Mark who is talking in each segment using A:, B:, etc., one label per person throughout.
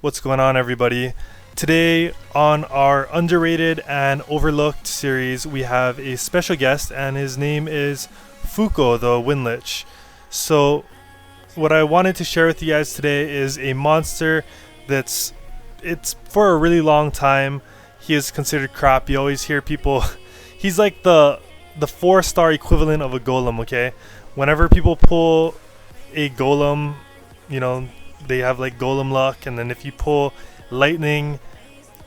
A: What's going on, everybody? Today on our underrated and overlooked series, we have a special guest, and his name is FUCO, the Wind Lich. So what I wanted to share with you guys today is a monster it's for a really long time he is considered crap. You always hear people he's like the 4-star equivalent of a golem, okay? Whenever people pull a golem, you know, they have like golem luck, and then if you pull lightning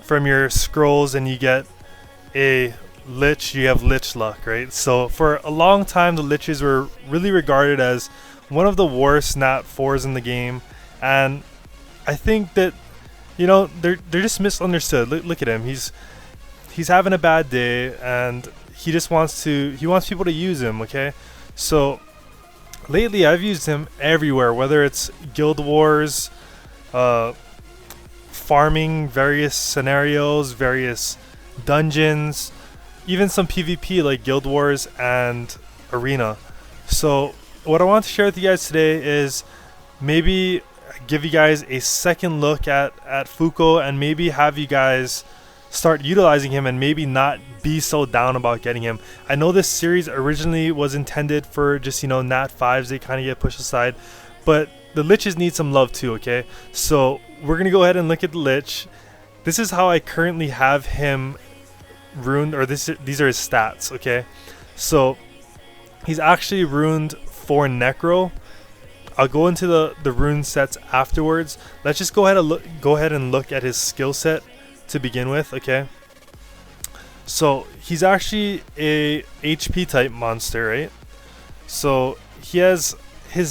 A: from your scrolls and you get a lich, you have lich luck, right? So for a long time the liches were really regarded as one of the worst nat 4s in the game, and I think that, you know, they're just misunderstood. Look at him. He's having a bad day and he wants people to use him, okay? So lately I've used him everywhere, whether it's Guild Wars, farming, various scenarios, various dungeons, even some PvP like Guild Wars and Arena. So what I want to share with you guys today is maybe give you guys a second look at FUCO, and maybe have you guys start utilizing him and maybe not be so down about getting him. I know this series originally was intended for just, you know, nat 5s. They kind of get pushed aside, but the liches need some love too, okay? So we're gonna go ahead and look at the lich. This is how I currently have him runed, or these are his stats, okay? So he's actually runed for necro. I'll go into the rune sets afterwards. Let's just go ahead and look at his skill set to begin with, okay? So he's actually a HP type monster, right? So his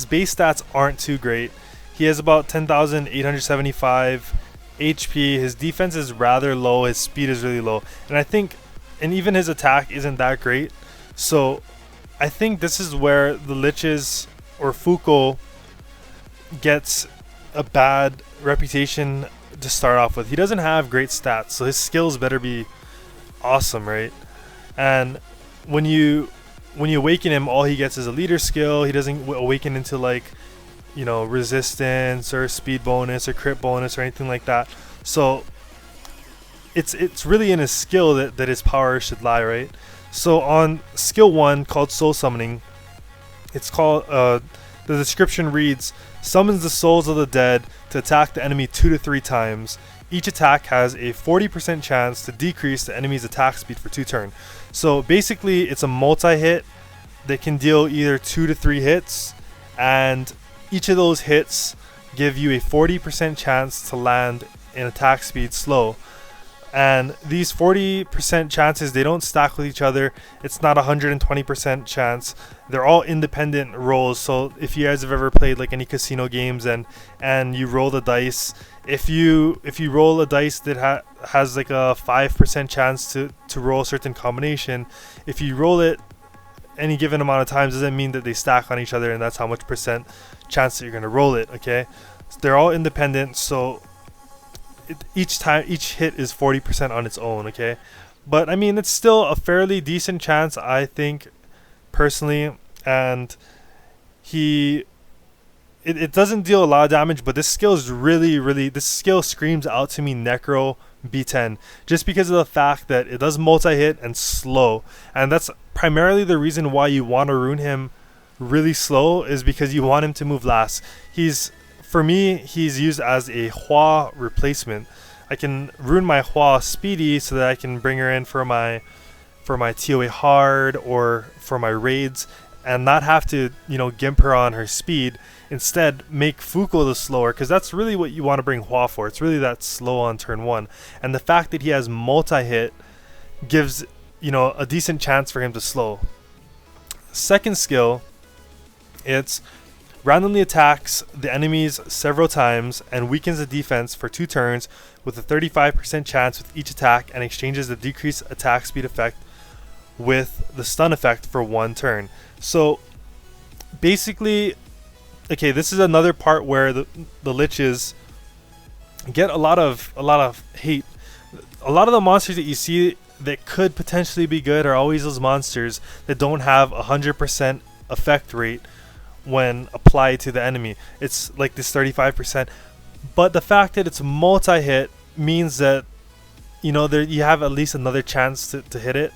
A: base stats aren't too great. He has about 10,875 HP. His defense is rather low. His speed is really low, and even his attack isn't that great. So I think this is where the liches, or FUCO, gets a bad reputation to start off with. He doesn't have great stats, so his skills better be awesome, right? And when you awaken him, all he gets is a leader skill. He doesn't awaken into, like, you know, resistance or speed bonus or crit bonus or anything like that. So it's really in his skill that his power should lie, right? So on skill 1, called soul summoning, it's called the description reads: summons the souls of the dead to attack the enemy 2 to 3 times. Each attack has a 40% chance to decrease the enemy's attack speed for 2 turns. So basically it's a multi-hit that can deal either 2 to 3 hits, and each of those hits give you a 40% chance to land in attack speed slow. And these 40% chances, they don't stack with each other. It's not 120% chance. They're all independent rolls. So if you guys have ever played like any casino games and you roll the dice, if you roll a dice that has like a 5% chance to roll a certain combination, if you roll it any given amount of times, doesn't mean that they stack on each other, and that's how much percent chance that you're going to roll it, okay? So they're all independent, so each hit is 40% on its own, okay? But I mean, it's still a fairly decent chance, I think, personally. And it doesn't deal a lot of damage, but this skill is this skill screams out to me necro B10, just because of the fact that it does multi-hit and slow. And that's primarily the reason why you want to rune him really slow, is because you want him to move last. For me, he's used as a Hua replacement. I can rune my Hua speedy so that I can bring her in for my TOA hard or for my raids, and not have to, you know, gimp her on her speed. Instead, make FUCO the slower, because that's really what you want to bring Hua for. It's really that slow on turn 1. And the fact that he has multi-hit gives, you know, a decent chance for him to slow. Second skill, it's randomly attacks the enemies several times and weakens the defense for 2 turns with a 35% chance with each attack, and exchanges the decreased attack speed effect with the stun effect for 1 turn. So basically, okay, this is another part where the liches get a lot of hate. A lot of the monsters that you see that could potentially be good are always those monsters that don't have 100% effect rate when applied to the enemy. It's like this 35%. But the fact that it's multi-hit means that, you know, there you have at least another chance to hit it.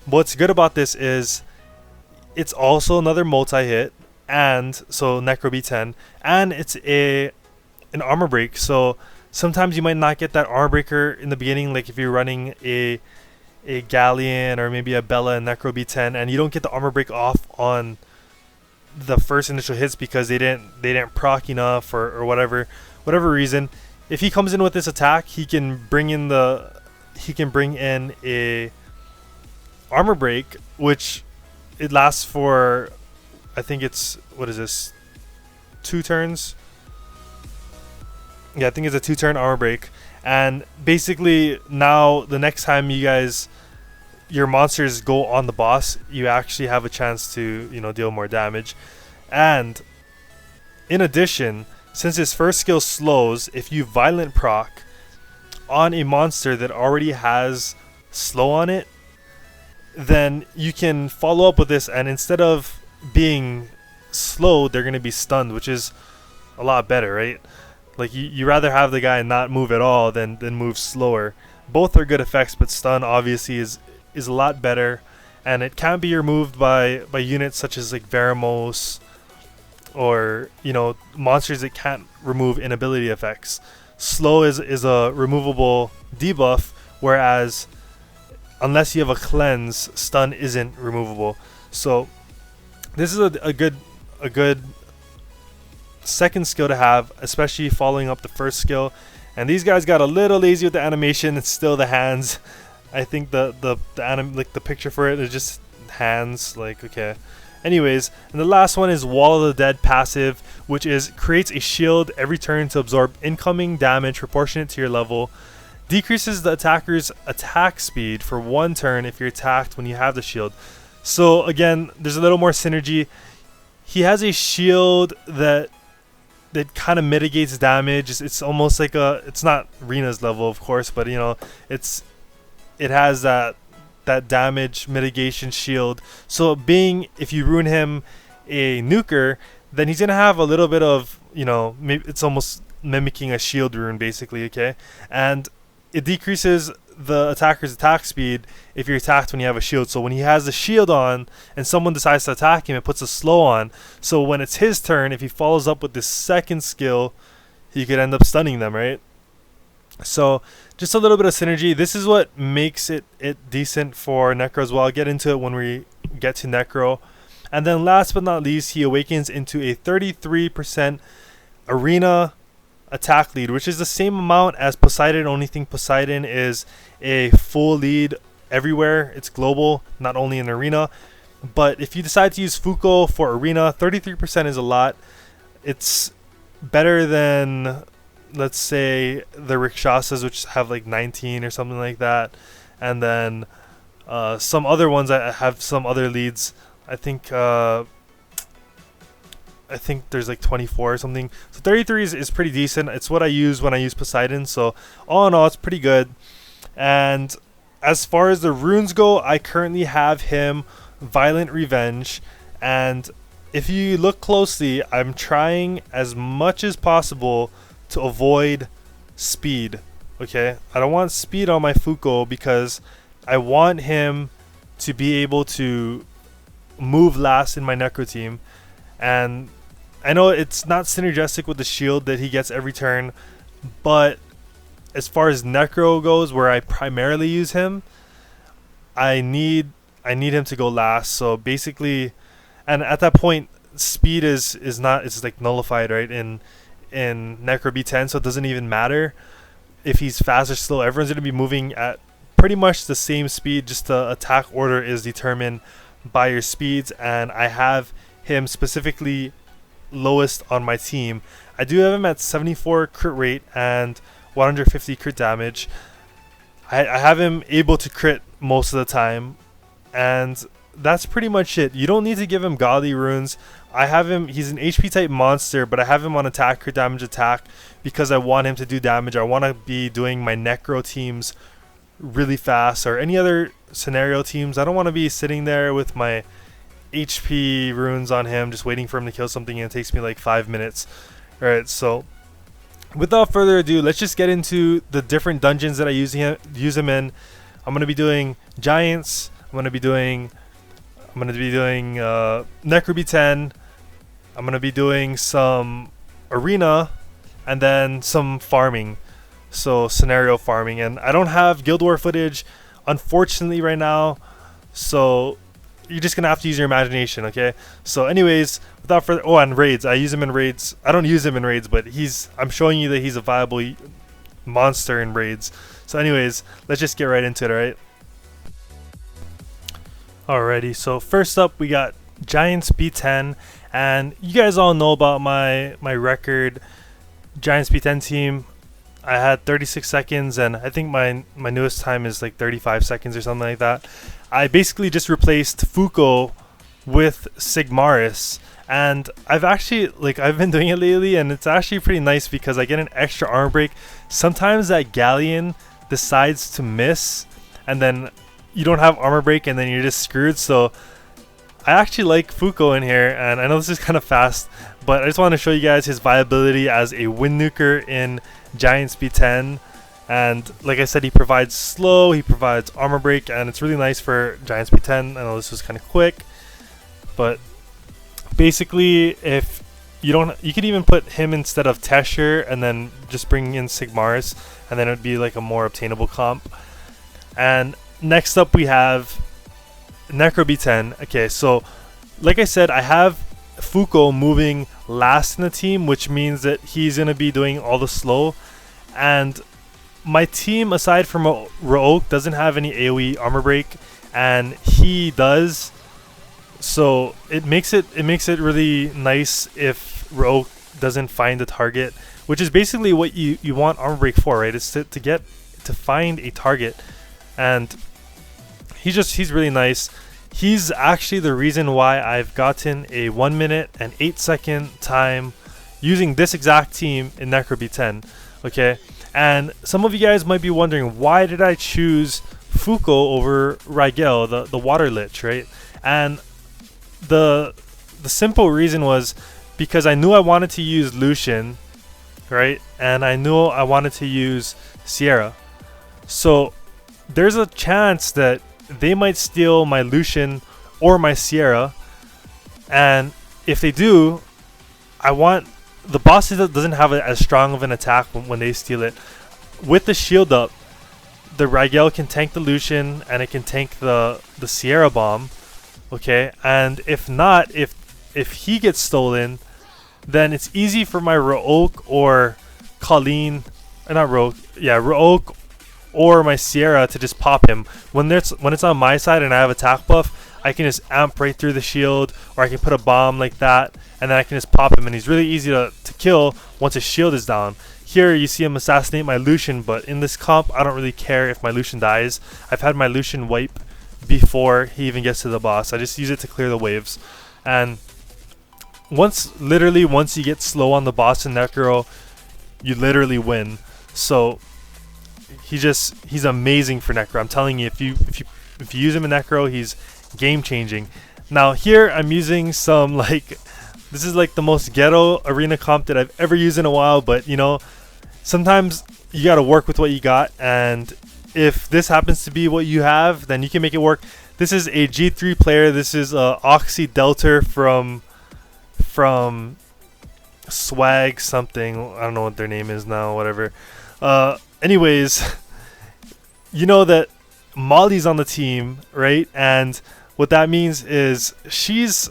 A: What's good about this is it's also another multi-hit, and so Necro B10, and it's an armor break. So sometimes you might not get that armor breaker in the beginning, like if you're running a Galleon or maybe a Bella and Necro B10, and you don't get the armor break off on the first initial hits because they didn't proc enough or whatever reason. If he comes in with this attack, he can bring in a armor break, which it lasts for, I think it's, what is this, 2 turns? Yeah, I think it's a 2-turn armor break. And basically now the next time your monsters go on the boss, you actually have a chance to, you know, deal more damage. And in addition, since his first skill slows, if you violent proc on a monster that already has slow on it, then you can follow up with this, and instead of being slowed, they're going to be stunned, which is a lot better, right? Like you rather have the guy not move at all than move slower. Both are good effects, but stun obviously is a lot better, and it can be removed by units such as like Veramos, or, you know, monsters that can't remove inability effects. Slow is a removable debuff, whereas unless you have a cleanse, stun isn't removable. So this is a good second skill to have, especially following up the first skill. And these guys got a little lazy with the animation. It's still the hands. I think the like the picture for it is just hands. Like, okay. Anyways, and the last one is Wall of the Dead passive, which is creates a shield every turn to absorb incoming damage proportionate to your level. Decreases the attacker's attack speed for 1 turn if you're attacked when you have the shield. So again, there's a little more synergy. He has a shield that kind of mitigates damage. It's almost like it's not Rena's level, of course, but you know, it has that damage mitigation shield. So if you ruin him a nuker, then he's gonna have a little bit of, you know, maybe it's almost mimicking a shield rune basically, okay? And it decreases the attacker's attack speed if you're attacked when you have a shield. So when he has the shield on and someone decides to attack him, it puts a slow on. So when it's his turn, if he follows up with this second skill, he could end up stunning them, right? So just a little bit of synergy. This is what makes it decent for Necro as well. I'll get into it when we get to Necro. And then last but not least, he awakens into a 33% arena attack lead, which is the same amount as Poseidon. Only thing, Poseidon is a full lead everywhere. It's global, not only in arena. But if you decide to use FUCO for arena, 33% is a lot. It's better than, let's say, the Rikshasas, which have like 19 or something like that. And then some other ones that have some other leads. I think there's like 24 or something. So 33 is pretty decent. It's what I use when I use Poseidon. So all in all, it's pretty good. And as far as the runes go, I currently have him Violent Revenge. And if you look closely, I'm trying as much as possible to avoid speed. Okay, I don't want speed on my FUCO because I want him to be able to move last in my Necro team. And I know it's not synergistic with the shield that he gets every turn, but as far as Necro goes, where I primarily use him, I need him to go last. So basically, and at that point, speed is like nullified, right, in Necro B10, so it doesn't even matter if he's fast or slow. Everyone's going to be moving at pretty much the same speed. Just the attack order is determined by your speeds, and I have him specifically lowest on my team. I do have him at 74 crit rate and 150 crit damage. I have him able to crit most of the time, and that's pretty much it. You don't need to give him godly runes. I have him, he's an HP type monster, but I have him on attack, crit damage, attack, because I want him to do damage. I want to be doing my Necro teams really fast, or any other scenario teams. I don't want to be sitting there with my HP runes on him just waiting for him to kill something, and it takes me like 5 minutes. Alright, so without further ado, let's just get into the different dungeons that I use him in. I'm gonna be doing giants. I'm gonna be doing Necro B10. I'm gonna be doing some arena, and then some farming, so scenario farming. And I don't have Guild War footage, unfortunately, right now, so you're just gonna have to use your imagination, okay? So anyways, without further, oh, and raids, I use him in raids. I don't use him in raids, but I'm showing you that he's a viable monster in raids. So anyways, let's just get right into it. Alright, alrighty, so first up we got Giants B10, and you guys all know about my record. Giants B10 team, I had 36 seconds, and I think my newest time is like 35 seconds or something like that. I basically just replaced FUCO with Sigmaris, and I've been doing it lately, and it's actually pretty nice because I get an extra armor break. Sometimes that galleon decides to miss, and then you don't have armor break, and then you're just screwed. So I actually like FUCO in here, and I know this is kind of fast, but I just want to show you guys his viability as a wind nuker in Giants B10. And like I said, he provides slow, he provides armor break, and it's really nice for Giants B10. I know this was kind of quick, but basically, if you could even put him instead of Tesher, and then just bring in Sigmaris, and then it would be like a more obtainable comp. And next up we have Necro B10. Okay, so like I said, I have FUCO moving last in the team, which means that he's gonna be doing all the slow, and my team, aside from Raok, doesn't have any AoE armor break, and he does. So it makes it really nice if Raok doesn't find the target, which is basically what you want armor break for, right? It's to find a target, and he's really nice. He's actually the reason why I've gotten a 1 minute and 8 second time using this exact team in Necro B10. Okay, and some of you guys might be wondering, why did I choose FUCO over Rigel, the water lich, right? And the simple reason was because I knew I wanted to use Lucian, right? And I knew I wanted to use Sierra. So there's a chance that they might steal my Lucian or my Sierra, and if they do, I want the boss doesn't have as strong of an attack when they steal it. With the shield up, the Rigel can tank the Lucian, and it can tank the Sierra bomb. Okay, and if not, if he gets stolen, then it's easy for my Raok or Colleen, not Raok, yeah, Raok or my Sierra to just pop him. When it's on my side and I have attack buff, I can just amp right through the shield, or I can put a bomb like that, and then I can just pop him, and he's really easy to kill once his shield is down. Here you see him assassinate my Lucian, but in this comp, I don't really care if my Lucian dies. I've had my Lucian wipe before he even gets to the boss. I just use it to clear the waves. And once you get slow on the boss in Necro, you literally win. So he's amazing for Necro. I'm telling you, if you use him in Necro, he's game changing. Now here I'm using some, like, this is like the most ghetto arena comp that I've ever used in a while, but you know, sometimes you gotta work with what you got, and if this happens to be what you have, then you can make it work. This is a G3 player. This is Oxy Delta from Swag something. I don't know what their name is now, whatever. Anyways, you know that Molly's on the team, right? And what that means is she's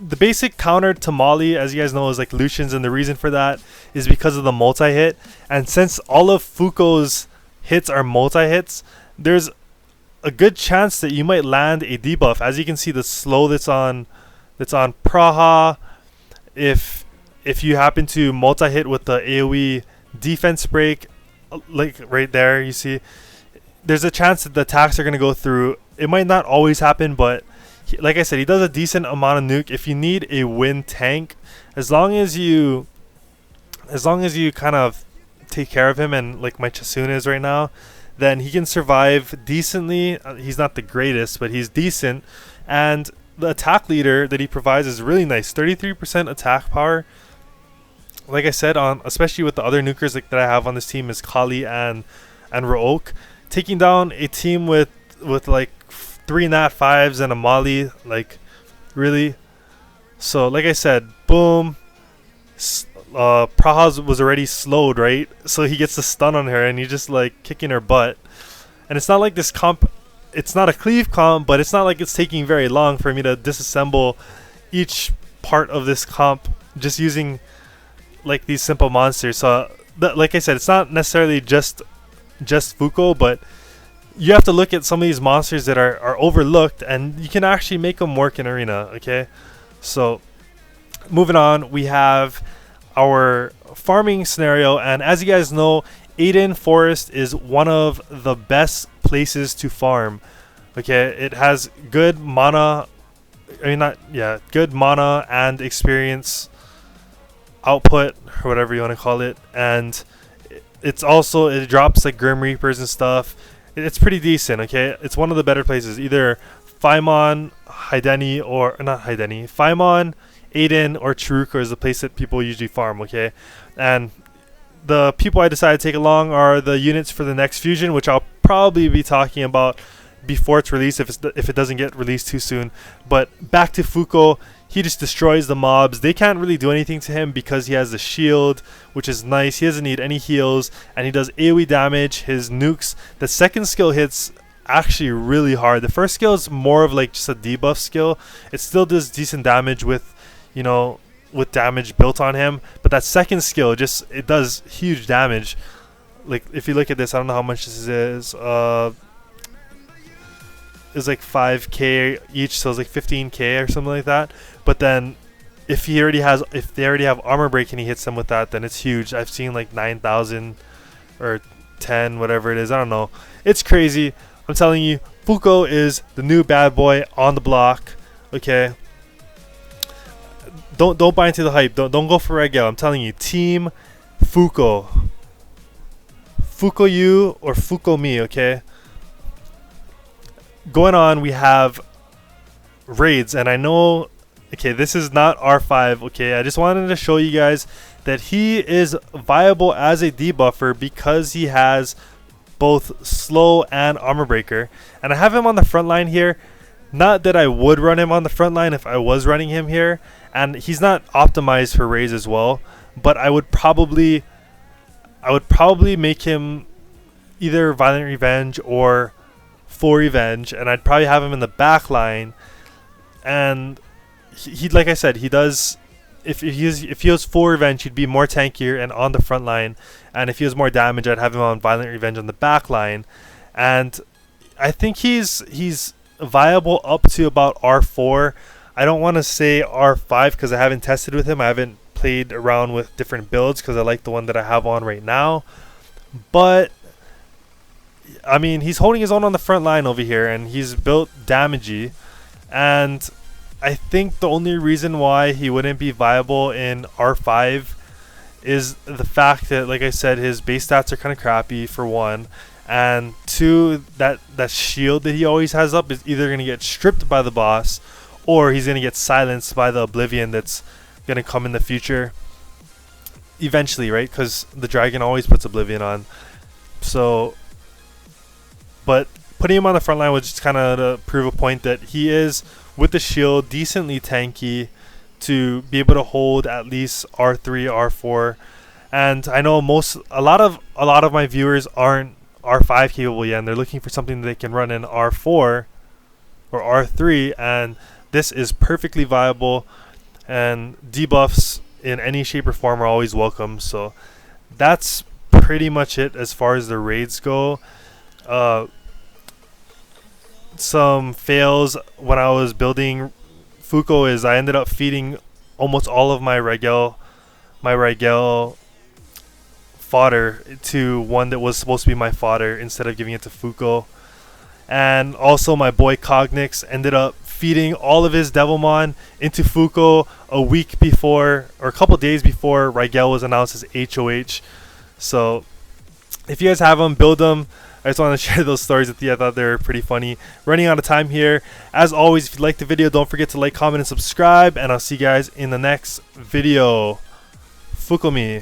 A: the basic counter to Molly, as you guys know, is like Lucian's, and the reason for that is because of the multi-hit. And since all of FUCO's hits are multi-hits, there's a good chance that you might land a debuff. As you can see, the slow that's on Praha, if you happen to multi-hit with the AoE defense break, like right there, you see, there's a chance that the attacks are going to go through. It might not always happen, but like I said, he does a decent amount of nuke. If you need a wind tank, as long as you kind of take care of him, and like my Chasun is right now, then he can survive decently. He's not the greatest, but he's decent. And the attack leader that he provides is really nice. 33% attack power. like I said, on especially with the other nukers like that I have on this team is Kali and Rook, taking down a team with like 3 Nat 5s and a Molly, like really. So like I said, boom. Prahaz was already slowed, right? So he gets the stun on her and he's just like kicking her butt. And it's not like this comp, it's not a cleave comp, but it's not like it's taking very long for me to disassemble each part of this comp just using like these simple monsters. So like I said, it's not necessarily just FUCO, but you have to look at some of these monsters that are overlooked and you can actually make them work in arena. Okay, so moving on, we have our farming scenario, and as you guys know, Aiden Forest is one of the best places to farm. Okay, it has good mana, good mana and experience output, or whatever you want to call it, and it drops like Grim Reapers and stuff. It's pretty decent. Okay, it's one of the better places. Either Faimon, Faimon, Aiden, or Chiruka is the place that people usually farm. Okay, and the people I decided to take along are the units for the next fusion, which I'll probably be talking about before it's released if it doesn't get released too soon. But back to FUCO, he just destroys the mobs. They can't really do anything to him because he has the shield, which is nice. He doesn't need any heals, and he does AoE damage. His nukes, the second skill hits actually really hard. The first skill is more of like just a debuff skill. It still does decent damage with damage built on him, but that second skill it does huge damage. Like if you look at this, I don't know how much this is. It's like 5k each, so it's like 15k or something like that. But then if they already have armor break and he hits them with that, then it's huge. I've seen like 9,000 or 10, whatever it is. I don't know. It's crazy. I'm telling you, FUCO is the new bad boy on the block. Okay. Don't buy into the hype. Don't go for Regel. I'm telling you, Team FUCO. FUCO you or FUCO me, okay? Going on, we have raids, and I know, okay, this is not R5, okay? I just wanted to show you guys that he is viable as a debuffer because he has both slow and armor breaker. And I have him on the front line here. Not that I would run him on the front line if I was running him here. And he's not optimized for raids as well, but I would probably make him either Violent Revenge or Full Revenge, and I'd probably have him in the back line. And he like I said, he does, if he was Full Revenge, he'd be more tankier and on the front line, and if he has more damage, I'd have him on Violent Revenge on the back line. And I think he's viable up to about R4. I don't want to say R5 because I haven't tested with him. I haven't played around with different builds because I like the one that I have on right now. But I mean, he's holding his own on the front line over here, and he's built damagey. And I think the only reason why he wouldn't be viable in R5 is the fact that, like I said, his base stats are kind of crappy, for one. And two, that shield that he always has up is either going to get stripped by the boss, or he's going to get silenced by the Oblivion that's going to come in the future eventually, right? Because the dragon always puts Oblivion on. So, but putting him on the front line was just kind of to prove a point that he is, with the shield, decently tanky to be able to hold at least R3, R4. And I know a lot of my viewers aren't R5 capable yet, and they're looking for something that they can run in R4 or R3, and this is perfectly viable, and debuffs in any shape or form are always welcome. So that's pretty much it as far as the raids go. Some fails when I was building FUCO is I ended up feeding almost all of my Regel fodder to one that was supposed to be my fodder instead of giving it to FUCO. And also my boy Cognix ended up feeding all of his Devilmon into FUCO a week before, or a couple days before Regel was announced as HOH. So if you guys have them, build them. I just want to share those stories with you. I thought they were pretty funny. Running out of time here. As always, if you liked the video, don't forget to like, comment, and subscribe. And I'll see you guys in the next video. FUCO me.